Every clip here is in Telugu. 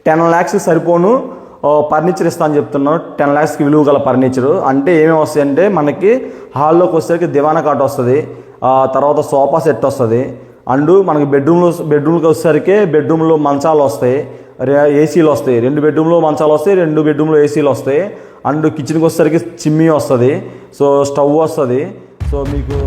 10 lakhs సరిపోను ఫర్నిచర్ ఇస్తా అని చెప్తున్నాను. 10 lakhsకి విలువ గల ఫర్నిచరు. అంటే ఏమేమి వస్తాయంటే మనకి హాల్లోకి వచ్చేసరికి దివానా కాట్ వస్తుంది, తర్వాత సోఫా సెట్ వస్తుంది, అండ్ మనకి బెడ్రూమ్లోకి వచ్చేసరికి బెడ్రూమ్లో మంచాలు వస్తాయి, ఏసీలు వస్తాయి, 2 బెడ్రూమ్లో మంచాలు వస్తాయి, 2 బెడ్రూమ్లో ఏసీలు వస్తాయి, అండ్ కిచెన్కి వచ్చేసరికి చిమ్నీ వస్తుంది, సో స్టవ్ వస్తుంది. సో మీకు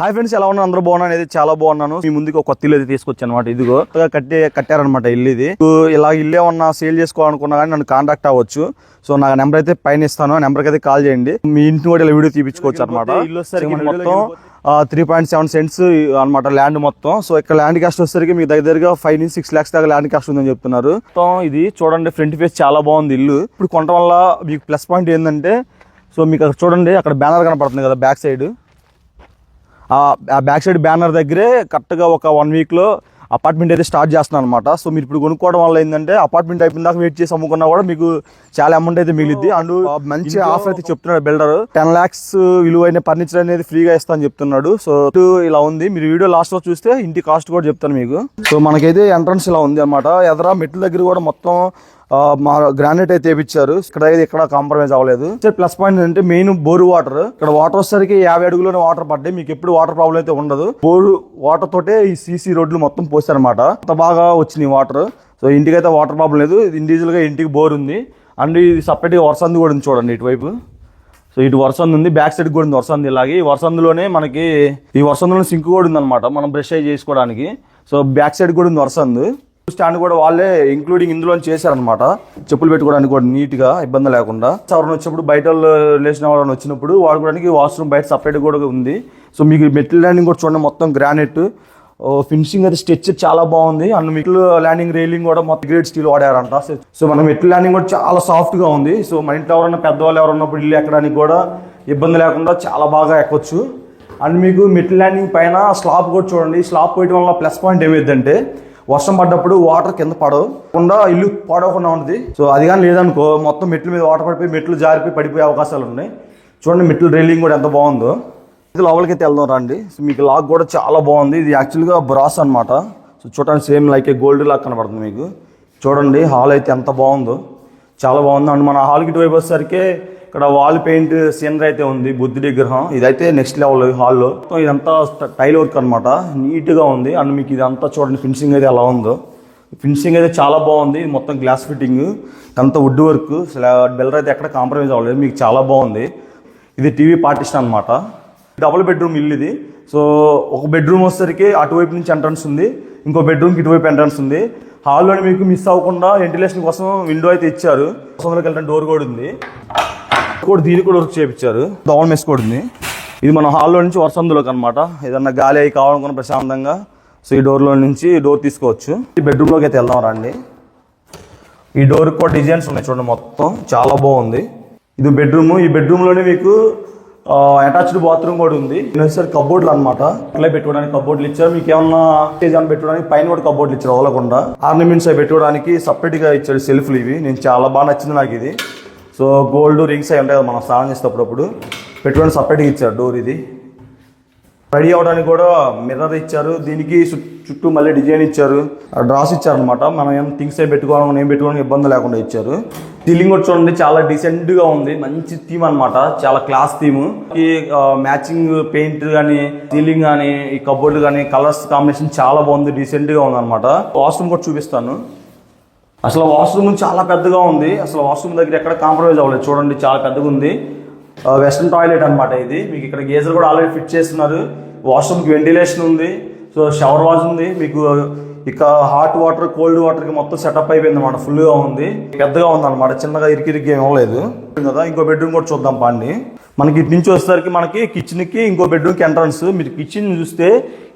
హాయ్ ఫ్రెండ్స్, ఎలా ఉన్నారు? అందరూ బాగున్నాను. అయితే చాలా బాగున్నాను. మీ ముందుకు ఒక కొత్త ఇల్లు అయితే తీసుకొచ్చాను అనమాట. ఇదిగో కట్టారనమాట ఇల్లు. ఇది ఇలా ఇల్లు ఏమన్నా సేల్ చేసుకోవాలనుకున్నా కానీ నన్ను కాంటాక్ట్ అవ్వచ్చు. సో నాకు నెంబర్ అయితే పైన ఇస్తాను, ఆ నెంబర్కి అయితే కాల్ చేయండి. మీ ఇంటిని కూడా ఇలా వీడియో తీపించుకోవచ్చు అనమాట. ఇల్లు వచ్చేసరికి మొత్తం 3.7 cents అనమాట ల్యాండ్ మొత్తం. సో ఇక్కడ ల్యాండ్ కాస్ట్ వచ్చేసరికి మీకు దగ్గరగా 5 నుంచి 6 lakhs దాకా ల్యాండ్ కాస్ట్ ఉందని చెప్తున్నారు. మొత్తం ఇది చూడండి, ఫ్రంట్ ఫేస్ చాలా బాగుంది ఇల్లు. ఇప్పుడు కొనడం వల్ల మీకు ప్లస్ పాయింట్ ఏంటంటే, సో మీకు అక్కడ చూడండి, అక్కడ బ్యానర్ కనపడుతుంది కదా బ్యాక్ సైడ్. ఆ బ్యాక్ సైడ్ బ్యానర్ దగ్గరే కరెక్ట్గా ఒక 1 weekలో అపార్ట్మెంట్ అయితే స్టార్ట్ చేస్తున్నాను అనమాట. సో మీరు ఇప్పుడు కొనుక్కోవడం వల్ల ఏంటంటే అపార్ట్మెంట్ అయిపోయిన దాకా వెయిట్ చేసి అమ్ముకున్నా కూడా మీకు చాలా అమౌంట్ అయితే మిగిలిద్ది. అండ్ మంచి ఆఫర్ అయితే చెప్తున్నాడు బిల్డర్. 10 lakhs విలువైన ఫర్నిచర్ అనేది ఫ్రీగా ఇస్తా అని చెప్తున్నాడు. సో ఇలా ఉంది. మీరు వీడియో లాస్ట్ లో చూస్తే ఇంటి కాస్ట్ కూడా చెప్తాను మీకు. సో మనకైతే ఎంట్రన్స్ ఇలా ఉంది అనమాట. ఎదరా మెట్ల దగ్గర కూడా మొత్తం మా గ్రానైట్ అయితే వేయించారు. ఇక్కడ కాంప్రమైజ్ అవ్వలేదు. ప్లస్ పాయింట్ అంటే మెయిన్ బోరు వాటర్. ఇక్కడ వాటర్ వచ్చేసరికి 50 అడుగులోనే వాటర్ పడ్డాయి. మీకు ఎప్పుడు వాటర్ ప్రాబ్లం అయితే ఉండదు. బోరు వాటర్ తోటే ఈ సీసీ రోడ్లు మొత్తం పోసారనమాట. అంత బాగా వచ్చినాయి వాటర్. సో ఇంటికైతే వాటర్ ప్రాబ్లం లేదు. ఇండివిజువల్ గా ఇంటికి బోర్ ఉంది. అండ్ ఇది సపరేట్ గా వర్షంది కూడా ఉంది చూడండి ఇటువైపు. సో ఇటు వర్షంది ఉంది, బ్యాక్ సైడ్ కూడా ఉంది వర్షంది. ఇలాగే ఈ వర్షందులోనే మనకి ఈ వర్షందులో సింక్ కూడా ఉంది అనమాట, మనం బ్రష్ అయి చేసుకోవడానికి. సో బ్యాక్ సైడ్ కూడా ఉంది వర్షంది. స్టాండ్ కూడా వాళ్ళే ఇంక్లూడింగ్ ఇందులో చేశారనమాట. చెప్పులు పెట్టుకోవడానికి కూడా నీట్ గా ఇబ్బంది లేకుండా. ఎవరైనా వచ్చినప్పుడు బయట రిలేషన్ ఎవరైనా వచ్చినప్పుడు వాడుకోవడానికి వాష్రూమ్ బయట సపరేట్ కూడా ఉంది. సో మీకు మెటల్ ల్యాండింగ్ కూడా చూడండి, మొత్తం గ్రానైట్ ఫినిషింగ్ అయితే స్ట్రక్చర్ చాలా బాగుంది. అండ్ మెటల్ ల్యాండింగ్ రైలింగ్ కూడా మొత్తం గ్రేడ్ స్టీల్ వాడారంట. సో మన మెటల్ ల్యాండింగ్ కూడా చాలా సాఫ్ట్ గా ఉంది. సో మన ఇంట్లో ఎవరైనా పెద్దవాళ్ళు ఎవరు ఉన్నప్పుడు ఇల్లు ఎక్కడానికి కూడా ఇబ్బంది లేకుండా చాలా బాగా ఎక్కొచ్చు. అండ్ మీకు మెటల్ ల్యాండింగ్ పైన స్లాబ్ కూడా చూడండి. స్లాబ్ పోయడం వల్ల ప్లస్ పాయింట్ ఏమైందంటే వర్షం పడ్డప్పుడు వాటర్ కింద పడకుండా ఇల్లు పాడవకుండా ఉంటుంది. సో అది కానీ లేదనుకో మొత్తం మెట్ల మీద వాటర్ పడిపోయి మెట్లు జారిపోయి పడిపోయే అవకాశాలు ఉన్నాయి. చూడండి మెట్ల రైలింగ్ కూడా ఎంత బాగుందో. ఇది లోపలికి అయితే వెళ్దాం రండి. సో మీకు లాక్ కూడా చాలా బాగుంది. ఇది యాక్చువల్గా బ్రాస్ అనమాట. సో చూడండి same like a gold lock కనబడుతుంది మీకు. చూడండి హాల్ అయితే ఎంత బాగుందో, చాలా బాగుంది. అండ్ మన హాల్కి ఇటువైపు వచ్చేసరికి ఇక్కడ వాల్ పెయింట్ సీనరీ అయితే ఉంది, బుద్ధుడి విగ్రహం. ఇదైతే నెక్స్ట్ లెవెల్ హాల్లో. ఇదంతా టైల్ వర్క్ అనమాట, నీట్గా ఉంది. అండ్ మీకు ఇదంతా చూడండి ఫినిషింగ్ అయితే ఎలా ఉందో. ఫినిషింగ్ అయితే చాలా బాగుంది. మొత్తం గ్లాస్ ఫిట్టింగ్, అంతా వుడ్ వర్క్. బెల్లర్ అయితే ఎక్కడ కాంప్రమైజ్ అవ్వలేదు, మీకు చాలా బాగుంది. ఇది టీవీ పార్టిషన్ అనమాట. డబుల్ బెడ్రూమ్ ఇల్లు ఇది. సో ఒక బెడ్రూమ్ వచ్చేసరికి అటువైపు నుంచి ఎంట్రన్స్ ఉంది, ఇంకో బెడ్రూమ్కి ఇటువైపు ఎంట్రన్స్ ఉంది. హాల్లోనే మీకు మిస్ అవ్వకుండా వెంటిలేషన్ కోసం విండో అయితే ఇచ్చారు. సొందరకి వెళ్ళిన డోర్ కూడా ఉంది. దీనికి కూడా వర్క్ చేయించారు. దోవల్ మెస్ కూడా ఉంది. ఇది మన హాల్లో నుంచి వర్షందులోకి అనమాట. ఏదన్నా గాలి అయి కావాలనుకున్న ప్రశాంతంగా సో ఈ డోర్లో నుంచి డోర్ తీసుకోవచ్చు. ఈ బెడ్రూమ్లోకి అయితే వెళ్దాం రండి. ఈ డోర్ కూడా డిజైన్స్ ఉన్నాయి చూడండి, మొత్తం చాలా బాగుంది. ఇది బెడ్రూమ్. ఈ బెడ్రూమ్లోనే మీకు అటాచ్డ్ బాత్రూమ్ కూడా ఉంది. సార్ కబోర్డ్లు అనమాట, ఇట్లా పెట్టుకోవడానికి కబోర్డ్లు ఇచ్చారు. మీకు ఏమన్నా స్టేజ్ అని పెట్టుకోవడానికి పైన కూడా కబోర్డ్లు ఇచ్చారు వదలకుండా. ఆర్నమెంట్స్ అవి పెట్టుకోవడానికి సపరేట్గా ఇచ్చాడు సెల్ఫ్లు. ఇవి నేను చాలా బాగా నచ్చింది నాకు ఇది. సో గోల్డ్ రింగ్స్ అవి ఉంటాయి కదా మనం స్నానం చేసేటప్పుడు పెట్టుకోవడానికి సపరేట్గా ఇచ్చారు డోర్. ఇది రెడీ అవ్వడానికి కూడా మిర్రర్ ఇచ్చారు. దీనికి చుట్టూ మళ్ళీ డిజైన్ ఇచ్చారు, డ్రాస్ ఇచ్చారు అనమాట. మనం ఏం థింగ్స్ అవి పెట్టుకోవడం ఏం పెట్టుకోవడానికి ఇబ్బంది లేకుండా ఇచ్చారు. సీలింగ్ కూడా చూడండి చాలా డీసెంట్ గా ఉంది, మంచి థీమ్ అనమాట, చాలా క్లాస్ థీమ్. ఈ మ్యాచింగ్ పెయింట్ కానీ సీలింగ్ కానీ ఈ కబోర్డ్ కానీ కలర్స్ కాంబినేషన్ చాలా బాగుంది, డీసెంట్ గా ఉంది అనమాట. వాష్రూమ్ కూడా చూపిస్తాను. అసలు వాష్రూమ్ చాలా పెద్దగా ఉంది. అసలు వాష్రూమ్ దగ్గర ఎక్కడ కాంప్రమైజ్ అవ్వలేదు. చూడండి చాలా పెద్దగా ఉంది. వెస్ట్రన్ టాయిలెట్ అనమాట ఇది. మీకు ఇక్కడ గేజర్ కూడా ఆల్రెడీ ఫిట్ చేస్తున్నారు. వాష్రూమ్కి వెంటిలేషన్ ఉంది. సో షవర్ వాష్ ఉంది. మీకు ఇక హాట్ వాటర్ కోల్డ్ వాటర్కి మొత్తం సెటప్ అయిపోయింది అనమాట. ఫుల్గా ఉంది, పెద్దగా ఉంది అనమాట, చిన్నగా ఇరికి ఏం అవ్వలేదు కదా. ఇంకో బెడ్రూమ్ కూడా చూద్దాం పాండి. మనకి ఇటు నుంచి వచ్చేసరికి మనకి కిచెన్కి ఇంకో బెడ్రూమ్కి ఎంట్రన్స్. మీరు కిచెన్ చూస్తే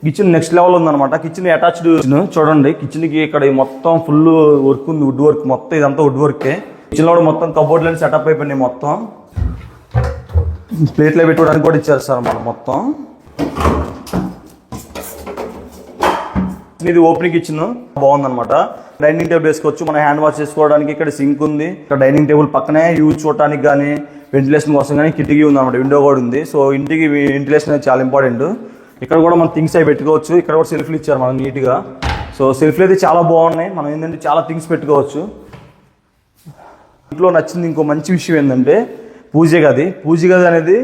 కిచెన్ నెక్స్ట్ లెవెల్ ఉందన్నమాట. కిచెన్ అటాచ్డ్ చూడండి. కిచెన్కి ఇక్కడ మొత్తం ఫుల్ వర్క్ ఉంది, వుడ్ వర్క్ మొత్తం, ఇదంతా వుడ్ వర్కే. కిచెన్లో కూడా మొత్తం కబోర్డ్లని సెటప్ అయిపోయినాయి. మొత్తం ప్లేట్లో పెట్టుకోవడానికి కూడా ఇచ్చారు సార్ మనం మొత్తం. ఇది ఓపెనింగ్ కిచెన్ బాగుందన్నమాట. డైనింగ్ టేబుల్ వేసుకోవచ్చు, మనం హ్యాండ్ వాష్ చేసుకోవడానికి. ఇక్కడ సింక్ ఉంది. ఇక్కడ డైనింగ్ టేబుల్ పక్కనే యూజ్ చూడటానికి కానీ వెంటిలేషన్ కోసం కానీ కిటికీ ఉంది అనమాట, విండో కూడా ఉంది. సో ఇంటికి వెంటిలేషన్ అనేది చాలా ఇంపార్టెంట్. ఇక్కడ కూడా మనం థింగ్స్ అవి పెట్టుకోవచ్చు. ఇక్కడ కూడా సెల్ఫ్లు ఇచ్చారు మనం నీట్గా. సో సెల్ఫ్లు అయితే చాలా బాగున్నాయి. మనం ఏంటంటే చాలా థింగ్స్ పెట్టుకోవచ్చు. ఇంట్లో నచ్చింది ఇంకో మంచి విషయం ఏంటంటే పూజ గది అనేది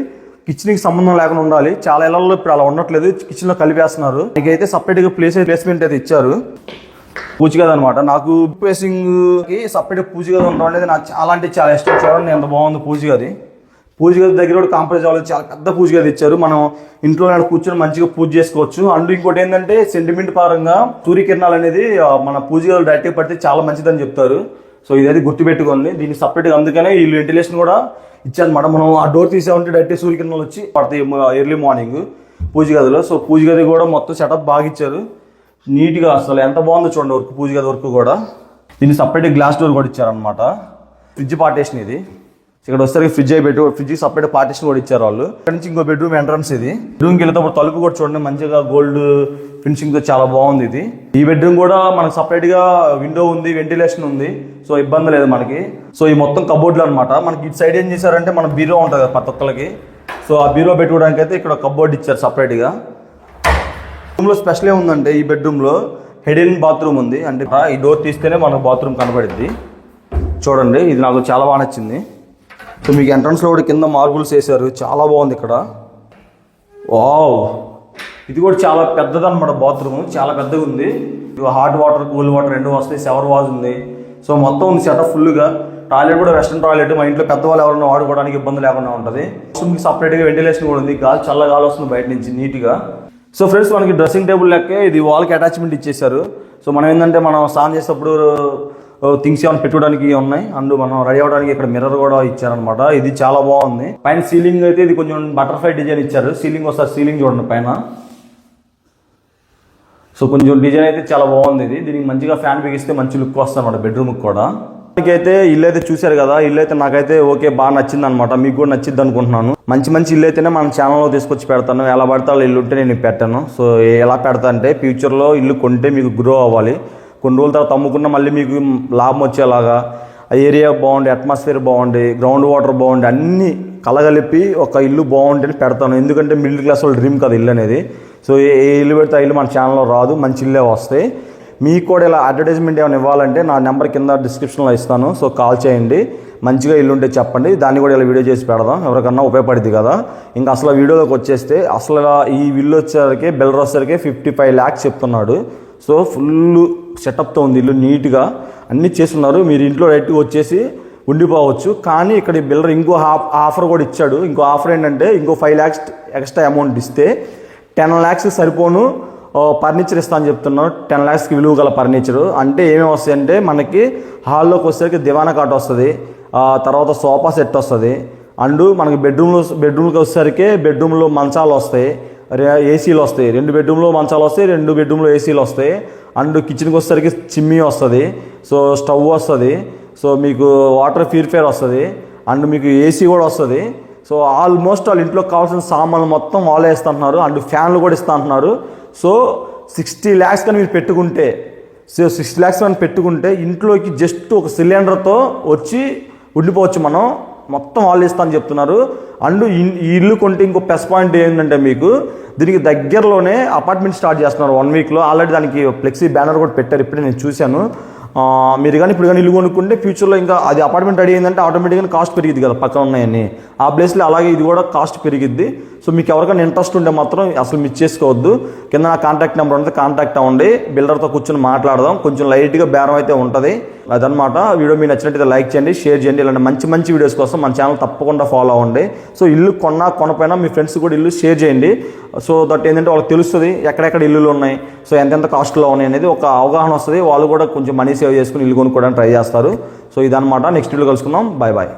కిచెన్కి సంబంధం లేకుండా ఉండాలి. చాలా ఇళ్లలో ఇప్పుడు అలా ఉండట్లేదు, కిచెన్లో కలిపేస్తున్నారు. మీకైతే సపరేట్గా ప్లేస్మెంట్ అయితే ఇచ్చారు. పూజ గది అనమాట. నాకు ఫేసింగ్కి సపరేట్ పూజ గది ఉండడం అనేది నాకు చాలా అంటే చాలా ఇష్టం. చూడండి ఎంత బాగుంది పూజ గది. పూజ గది దగ్గర కూడా కాంప్రమైజ్ అవ్వాలి, చాలా పెద్ద పూజ గది ఇచ్చారు. మనం ఇంట్లో కూర్చొని మంచిగా పూజ చేసుకోవచ్చు. అండ్ ఇంకోటి ఏంటంటే సెంటిమెంట్ పరంగా సూర్యకిరణాలు అనేది మన పూజ గది డైరెక్ట్గా పడితే చాలా మంచిదని చెప్తారు. సో ఇదైతే గుర్తుపెట్టుకోండి. దీనికి సపరేట్గా అందుకనే వీళ్ళు వెంటిలేషన్ కూడా ఇచ్చారనమాట. మనం ఆ డోర్ తీసామంటే డైరెక్ట్ సూర్యకిరణాలు వచ్చి పడతాయి ఎర్లీ మార్నింగ్ పూజ గదిలో. సో పూజ గది కూడా మొత్తం సెటప్ బాగా ఇచ్చారు నీట్గా. అసలు ఎంత బాగుందో చూడండి వర్క్, పూజ గది వర్క్ కూడా. దీన్ని సపరేట్ గ్లాస్ డోర్ కూడా ఇచ్చారనమాట. ఫ్రిడ్జ్ పార్టీషన్ ఇది. ఇక్కడ వస్తే ఫ్రిడ్జ్ ఫ్రిడ్జ్కి సపరేట్ పార్టీషన్ కూడా ఇచ్చారు వాళ్ళు. ఇక్కడ నుంచి ఇంకో బెడ్రూమ్ ఎంట్రన్స్ ఇది. బెడ్రూమ్కి వెళ్ళేటప్పుడు తలుపు కూడా చూడండి మంచిగా గోల్డ్ ఫినిషింగ్తో చాలా బాగుంది ఇది. ఈ బెడ్రూమ్ కూడా మనకు సపరేట్గా విండో ఉంది, వెంటిలేషన్ ఉంది. సో ఇబ్బంది లేదు మనకి. సో ఈ మొత్తం కబోర్డ్లు అనమాట. మనకి ఇటు సైడ్ ఏం చేశారంటే మన బీరో ఉంటుంది కదా ప్రతి ఒక్కరికి. సో ఆ బీరో పెట్టుకోవడానికి అయితే ఇక్కడ కబోర్డ్ ఇచ్చారు సపరేట్గా. రూమ్లో స్పెషల్ ఏముందంటే ఈ బెడ్రూమ్లో హెడెన్ బాత్రూమ్ ఉంది. అంటే ఈ డోర్ తీస్తేనే మనకు బాత్రూమ్ కనబడుద్ది. చూడండి ఇది నాకు చాలా బాగా నచ్చింది. సో మీకు ఎంట్రన్స్లో కూడా కింద మార్బుల్స్ వేసారు, చాలా బాగుంది ఇక్కడ. వావ్, ఇది కూడా చాలా పెద్దదన్నమాట బాత్రూమ్, చాలా పెద్దగా ఉంది. హాట్ వాటర్ కూల్ వాటర్ రెండు వస్తాయి. షవర్ వాజ్ ఉంది. సో మొత్తం ఉంది సెటప్ ఫుల్గా. టాయిలెట్ కూడా వెస్ట్రన్ టాయిలెట్. మా ఇంట్లో పెద్దవాళ్ళు ఎవరైనా వాడుకోవడానికి ఇబ్బంది లేకుండా ఉంటుంది. వాష్రూమ్కి సపరేట్గా వెంటిలేషన్ కూడా ఉంది. చల్ల గాలి వస్తుంది బయట నుంచి నీట్గా. సో ఫ్రెండ్స్ మనకి డ్రెస్సింగ్ టేబుల్ లెక్కే ఇది వాల్కి అటాచ్మెంట్ ఇచ్చేసారు. సో మనం ఏంటంటే మనం స్నానం చేసేటప్పుడు థింగ్స్ ఏమైనా పెట్టుకోవడానికి ఉన్నాయి. అండ్ మనం రెడీ అవ్వడానికి ఇక్కడ మిర్రర్ కూడా ఇచ్చారనమాట. ఇది చాలా బాగుంది. పైన సీలింగ్ అయితే ఇది కొంచెం బటర్ఫ్లై డిజైన్ ఇచ్చారు. సీలింగ్ వస్తారు, సీలింగ్ చూడండి పైన. సో కొంచెం డిజైన్ అయితే చాలా బాగుంది ఇది. దీనికి మంచిగా ఫ్యాన్ బిగిస్తే మంచి లుక్ వస్తుంది అనమాట బెడ్రూమ్కి కూడా. అయితే ఇల్లు అయితే చూశారు కదా, ఇల్లు అయితే నాకైతే ఓకే బాగా నచ్చింది అనమాట. మీకు కూడా నచ్చింది అనుకుంటున్నాను. మంచి ఇల్లు అయితేనే మన ఛానల్లో తీసుకొచ్చి పెడతాను. ఎలా పడితే అలా ఇల్లు ఉంటే నేను పెట్టాను. సో ఎలా పెడతా అంటే ఫ్యూచర్లో ఇల్లు కొంటే మీకు గ్రో అవ్వాలి. కొన్ని రోజుల తర్వాత అమ్ముకున్న మళ్ళీ మీకు లాభం వచ్చేలాగా ఆ ఏరియా బాగుండి, అట్మాస్ఫియర్ బాగుండి, గ్రౌండ్ వాటర్ బాగుండి, అన్నీ కలగలిపి ఒక ఇల్లు బాగుంటేనే పెడతాను. ఎందుకంటే మిడిల్ క్లాస్ వాళ్ళ డ్రీమ్ కదా ఇల్లు అనేది. సో ఏ ఇల్లు పెడితే ఆ ఇల్లు మన ఛానల్లో రాదు, మంచి ఇల్లే వస్తాయి. మీకు కూడా ఇలా అడ్వర్టైజ్మెంట్ ఏమైనా ఇవ్వాలంటే నా నెంబర్ కింద డిస్క్రిప్షన్లో ఇస్తాను. సో కాల్ చేయండి, మంచిగా ఇల్లు ఉంటే చెప్పండి, దాన్ని కూడా ఇలా వీడియో చేసి పెడదాం, ఎవరికన్నా ఉపయోగపడుతుంది కదా. ఇంకా అసలు వీడియోలోకి వచ్చేస్తే అసలు ఈ ఇల్లు వచ్చేసరికి బిల్డర్ వచ్చేసరికి 55 lakhs చెప్తున్నాడు. సో ఫుల్ సెటప్తో ఉంది ఇల్లు, నీట్గా అన్నీ చేస్తున్నారు. మీరు ఇంట్లో డైరెక్ట్గా వచ్చేసి ఉండిపోవచ్చు. కానీ ఇక్కడ బిల్డర్ ఇంకో ఆఫర్ కూడా ఇచ్చాడు. ఇంకో ఆఫర్ ఏంటంటే ఇంకో 5 lakhs ఎక్స్ట్రా అమౌంట్ ఇస్తే 10 lakhs సరిపోను ఫర్నిచర్ ఇస్తా అని చెప్తున్నాను. 10 lakhsకి విలువ గల ఫర్నిచరు. అంటే ఏమేమి వస్తాయి అంటే మనకి హాల్లోకి వచ్చేసరికి దివానా కాట్ వస్తుంది, తర్వాత సోఫా సెట్ వస్తుంది. అండ్ మనకి బెడ్రూమ్కి వచ్చేసరికి బెడ్రూమ్లో మంచాలు వస్తాయి, ఏసీలు వస్తాయి. 2 బెడ్రూమ్లో మంచాలు వస్తాయి, 2 బెడ్రూమ్లో ఏసీలు వస్తాయి. అండ్ కిచెన్కి వచ్చేసరికి చిమ్నీ వస్తుంది, సో స్టవ్ వస్తుంది, సో మీకు వాటర్ ప్యూరిఫైయర్ వస్తుంది, అండ్ మీకు ఏసీ కూడా వస్తుంది. సో ఆల్మోస్ట్ వాళ్ళ ఇంట్లో కావాల్సిన సామాన్లు మొత్తం వాళ్ళే ఇస్తా అంటున్నారు. అండ్ ఫ్యాన్లు కూడా ఇస్తా అంటున్నారు. సో 60 lakhs కానీ మీరు పెట్టుకుంటే, సో 6 lakhs కానీ పెట్టుకుంటే ఇంట్లోకి జస్ట్ ఒక సిలిండర్తో వచ్చి ఉండిపోవచ్చు మనం. మొత్తం వాళ్ళు ఇస్తా అని చెప్తున్నారు. అండ్ ఈ ఇల్లు కొంటే ఇంకో ప్లస్ పాయింట్ ఏంటంటే మీకు దీనికి దగ్గరలోనే అపార్ట్మెంట్ స్టార్ట్ చేస్తున్నారు 1 weekలో. ఆల్రెడీ దానికి ఫ్లెక్సీ బ్యానర్ కూడా పెట్టారు, ఇప్పుడే నేను చూశాను. మీరు కానీ ఇప్పుడు కానీ ఇల్లు కొనుక్కుంటే ఫ్యూచర్లో ఇంకా అది అపార్ట్మెంట్ రెడీ అయిందంటే ఆటోమేటిక్గా కాస్ట్ పెరిగిద్ది కదా పక్కన ఉన్నాయని. ఆ ప్లేస్లో అలాగే ఇది కూడా కాస్ట్ పెరిగిద్ది. సో మీకు ఎవరికైనా ఇంట్రెస్ట్ ఉంటే మాత్రం అసలు మిస్ చేసుకోవద్దు. కింద నా కాంటాక్ట్ నెంబర్ ఉంటుంది, కాంటాక్ట్ అవ్వండి. బిల్డర్తో కూర్చొని మాట్లాడదాం. కొంచెం లైట్గా బేరం అయితే ఉంటుంది. అదనమాట. వీడియో మీకు నచ్చినట్టయితే లైక్ చేయండి, షేర్ చేయండి. ఇలాంటి మంచి మంచి వీడియోస్ కోసం మన ఛానల్ తప్పకుండా ఫాలో అవ్వండి. సో ఇల్లు కొనపైన మీ ఫ్రెండ్స్ కూడా ఇల్లు షేర్ చేయండి. సో దట్ ఏంటంటే వాళ్ళకి తెలుస్తుంది ఎక్కడెక్కడ ఇల్లులు ఉన్నాయి, సో ఎంతెంత కాస్ట్లో ఉన్నాయి అనేది ఒక అవగాహన వస్తుంది. వాళ్ళు కూడా కొంచెం మనీ సేవ్ చేసుకుని ఇల్లు కొనుక్కోవడానికి ట్రై చేస్తారు. సో ఇదనమాట. నెక్స్ట్ వీడియో కలుసుకుందాం. Bye bye.